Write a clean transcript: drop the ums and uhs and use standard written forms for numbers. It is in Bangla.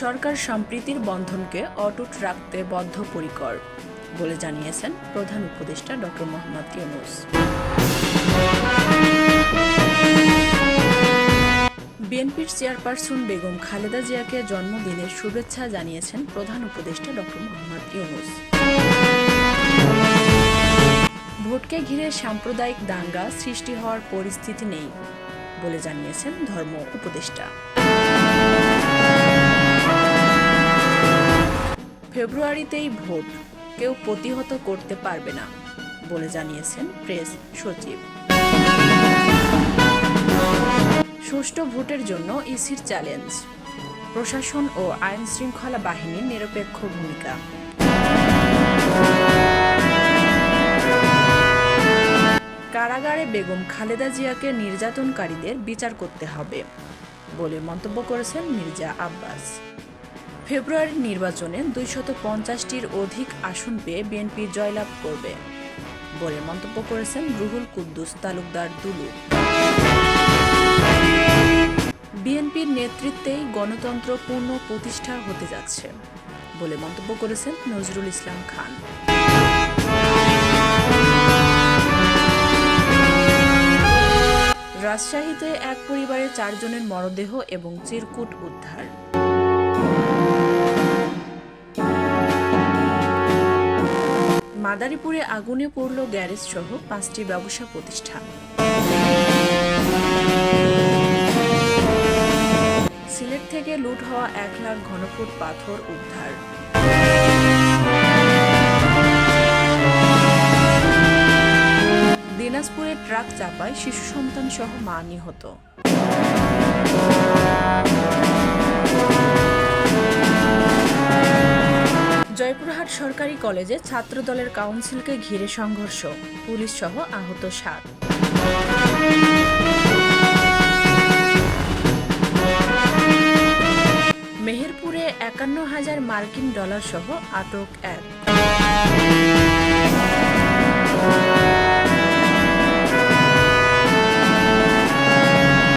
সরকার সম্প্রীতির বন্ধনকে অটুট রাখতে বদ্ধপরিকর বলে জানিয়েছেন প্রধান উপদেষ্টা ডক্টর মোহাম্মদ ইউনূস। বিএনপির চেয়ারপারসন বেগম খালেদা জিয়াকে জন্মদিনের শুভেচ্ছা জানিয়েছেন প্রধান উপদেষ্টা ডক্টর মোহাম্মদ ইউনূস। ভোটকে ঘিরে সাম্প্রদায়িক দাঙ্গা সৃষ্টি হওয়ার পরিস্থিতি নেই বলে জানিয়েছেন ধর্ম উপদেষ্টা। ফেব্রুয়ারিতেই ভোট কেউ প্রতিহত করতে পারবে না বলে জানিয়েছেন প্রেস সচিব। সুষ্ঠু ভোটের জন্য ইসির চ্যালেঞ্জ, প্রশাসন ও আইন শৃঙ্খলা বাহিনীর নিরপেক্ষ ভূমিকা। কারাগারে বেগম খালেদা জিয়াকে নির্যাতনকারীদের বিচার করতে হবে বলে মন্তব্য করেছেন মির্জা আব্বাস। ফেব্রুয়ারির নির্বাচনে ২৫০টির অধিক আসন পেয়ে বিএনপি জয়লাভ করবে বলে মন্তব্য করেছেন রুহুল কুদ্দুস তালুকদার দুলু। বিএনপির নেতৃত্বেই গণতন্ত্র পূর্ণ প্রতিষ্ঠা হতে যাচ্ছে বলে মন্তব্য করেছেন নজরুল ইসলাম খান। রাজশাহীতে এক পরিবারের ৪ জনের মরদেহ এবং চিরকুট উদ্ধার। মাদারীপুরে আগুনে পড়ল গ্যারেজ সহ ৫টি ব্যবসা প্রতিষ্ঠান। সিলেট থেকে লুট হওয়া ১ লাখ ঘনফুট পাথর উদ্ধার। দিনাজপুরে ট্রাক চাপায় শিশু সন্তান সহ মা নিহত। জয়পুরহাট সরকারি কলেজে ছাত্রদলের কাউন্সিলকে ঘিরে সংঘর্ষ, পুলিশ সহ আহত ৭। মেহেরপুরে $৫১,০০০ মার্কিন সহ আটক ১।